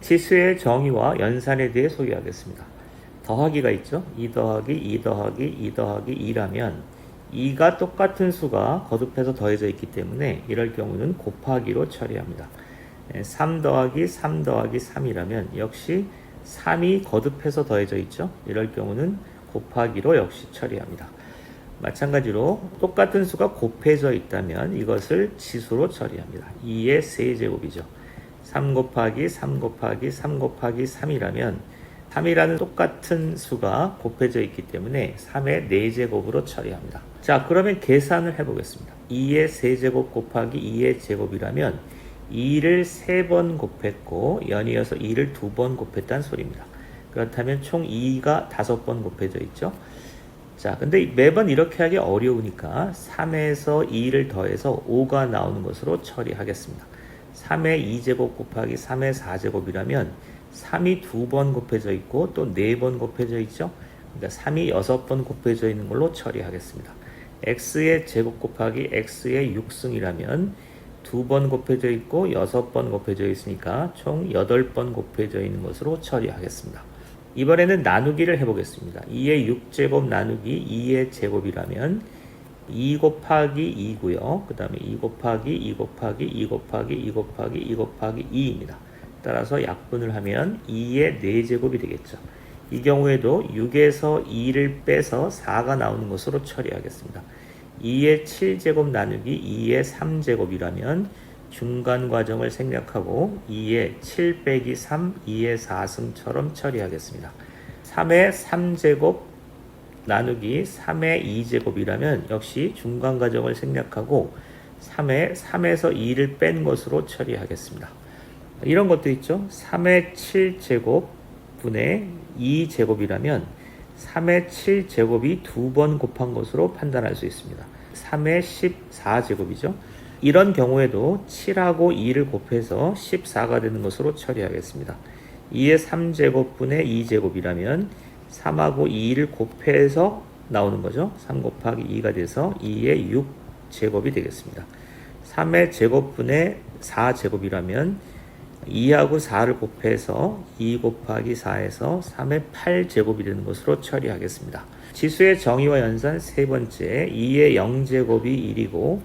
치수의 정의와 연산에 대해 소개하겠습니다. 더하기가 있죠. 2 더하기 2 더하기 2 더하기 2라면 2가 똑같은 수가 거듭해서 더해져 있기 때문에 이럴 경우는 곱하기로 처리합니다. 3 더하기 3 더하기 3이라면 역시 3이 거듭해서 더해져 있죠. 이럴 경우는 곱하기로 역시 처리합니다. 마찬가지로 똑같은 수가 곱해져 있다면 이것을 치수로 처리합니다. 2의 세제곱이죠. 3 곱하기 3 곱하기 3 곱하기 3이라면 3이라는 똑같은 수가 곱해져 있기 때문에 3의 4제곱으로 처리합니다. 자, 그러면 계산을 해보겠습니다. 2의 세제곱 곱하기 2의 제곱이라면 2를 3번 곱했고 연이어서 2를 2번 곱했다는 소리입니다. 그렇다면 총 2가 5번 곱해져 있죠. 자, 근데 매번 이렇게 하기 어려우니까 3에서 2를 더해서 5가 나오는 것으로 처리하겠습니다. 3의 2제곱 곱하기 3의 4제곱이라면 3이 2번 곱해져 있고 또 4번 곱해져 있죠. 그러니까 3이 6번 곱해져 있는 걸로 처리하겠습니다. x의 제곱 곱하기 x의 6승이라면 2번 곱해져 있고 6번 곱해져 있으니까 총 8번 곱해져 있는 것으로 처리하겠습니다. 이번에는 나누기를 해보겠습니다. 2의 6제곱 나누기 2의 제곱이라면 2 곱하기 2고요. 그 다음에 2 곱하기 2 곱하기 2 곱하기 2 곱하기 2 곱하기 2입니다. 따라서 약분을 하면 2의 4제곱이 되겠죠. 이 경우에도 6에서 2를 빼서 4가 나오는 것으로 처리하겠습니다. 2의 7제곱 나누기 2의 3제곱이라면 중간 과정을 생략하고 2의 7 빼기 3, 2의 4승처럼 처리하겠습니다. 3의 3제곱 나누기 3의 2제곱이라면 역시 중간 과정을 생략하고 3에서 2를 뺀 것으로 처리하겠습니다. 이런 것도 있죠. 3의 7제곱분의 2제곱이라면 3의 7제곱이 2번 곱한 것으로 판단할 수 있습니다. 3의 14제곱이죠. 이런 경우에도 7하고 2를 곱해서 14가 되는 것으로 처리하겠습니다. 2의 3제곱분의 2제곱이라면 3하고 2를 곱해서 나오는 거죠. 3 곱하기 2가 돼서 2의 6제곱이 되겠습니다. 3의 제곱분의 4제곱이라면 2하고 4를 곱해서 2 곱하기 4에서 3의 8제곱이 되는 것으로 처리하겠습니다. 지수의 정의와 연산 세 번째, 2의 0제곱이 1이고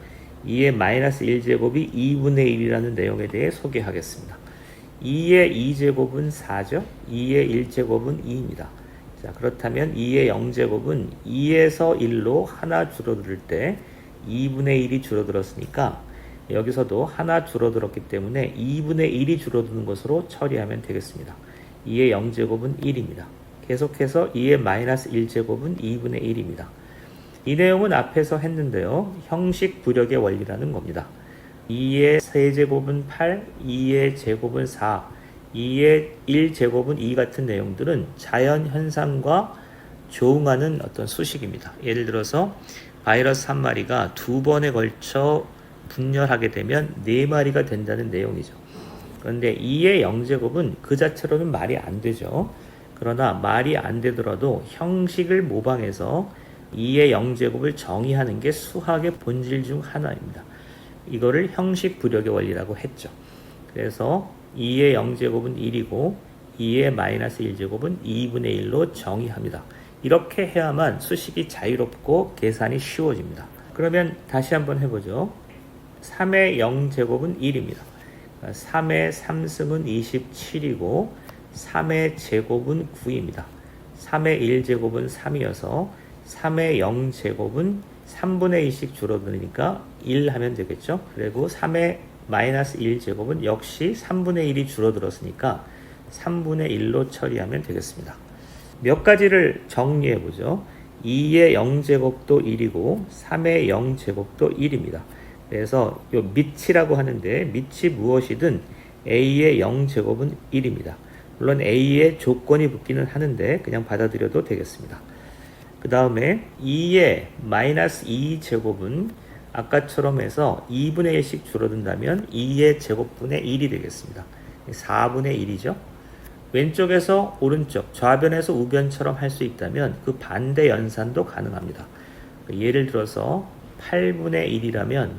2의 마이너스 1제곱이 2분의 1이라는 내용에 대해 소개하겠습니다. 2의 2제곱은 4죠. 2의 1제곱은 2입니다. 자, 그렇다면 2의 0제곱은 2에서 1로 하나 줄어들 때 2분의 1이 줄어들었으니까 여기서도 하나 줄어들었기 때문에 2분의 1이 줄어드는 것으로 처리하면 되겠습니다. 2의 0제곱은 1입니다. 계속해서 2의 마이너스 1제곱은 2분의 1입니다. 이 내용은 앞에서 했는데요. 형식 부력의 원리라는 겁니다. 2의 세제곱은 8, 2의 제곱은 4, 2의 1제곱은 2 같은 내용들은 자연현상과 조응하는 어떤 수식입니다. 예를 들어서 바이러스 한 마리가 2번에 걸쳐 분열하게 되면 4마리가 된다는 내용이죠. 그런데 2의 0제곱은 그 자체로는 말이 안 되죠. 그러나 말이 안 되더라도 형식을 모방해서 2의 0제곱을 정의하는 게 수학의 본질 중 하나입니다. 이거를 형식 부력의 원리라고 했죠. 그래서 2의 0제곱은 1이고 2의 마이너스 1제곱은 2분의 1로 정의합니다. 이렇게 해야만 수식이 자유롭고 계산이 쉬워집니다. 그러면 다시 한번 해보죠. 3의 0제곱은 1입니다. 3의 3승은 27이고 3의 제곱은 9입니다. 3의 1제곱은 3이어서 3의 0제곱은 3분의 1씩 줄어드니까 1 하면 되겠죠. 그리고 3의 마이너스 1제곱은 역시 3분의 1이 줄어들었으니까 3분의 1로 처리하면 되겠습니다. 몇 가지를 정리해 보죠. 2의 0제곱도 1이고 3의 0제곱도 1입니다. 그래서 이 밑이라고 하는데 밑이 무엇이든 a의 0제곱은 1입니다. 물론 a의 조건이 붙기는 하는데 그냥 받아들여도 되겠습니다. 그 다음에 2의 마이너스 2제곱은 아까처럼 해서 2분의 1씩 줄어든다면 2의 제곱분의 1이 되겠습니다. 4분의 1이죠. 왼쪽에서 오른쪽, 좌변에서 우변처럼 할 수 있다면 그 반대 연산도 가능합니다. 예를 들어서 8분의 1이라면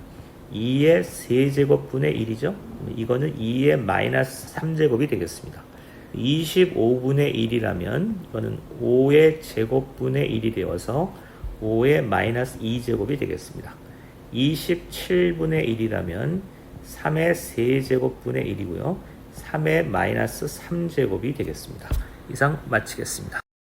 2의 세제곱분의 1이죠. 이거는 2의 마이너스 3제곱이 되겠습니다. 25분의 1이라면 이거는 5의 제곱분의 1이 되어서 5의 마이너스 2제곱이 되겠습니다. 27분의 1이라면 3의 세제곱분의 1이고요. 3의 마이너스 3제곱이 되겠습니다. 이상 마치겠습니다.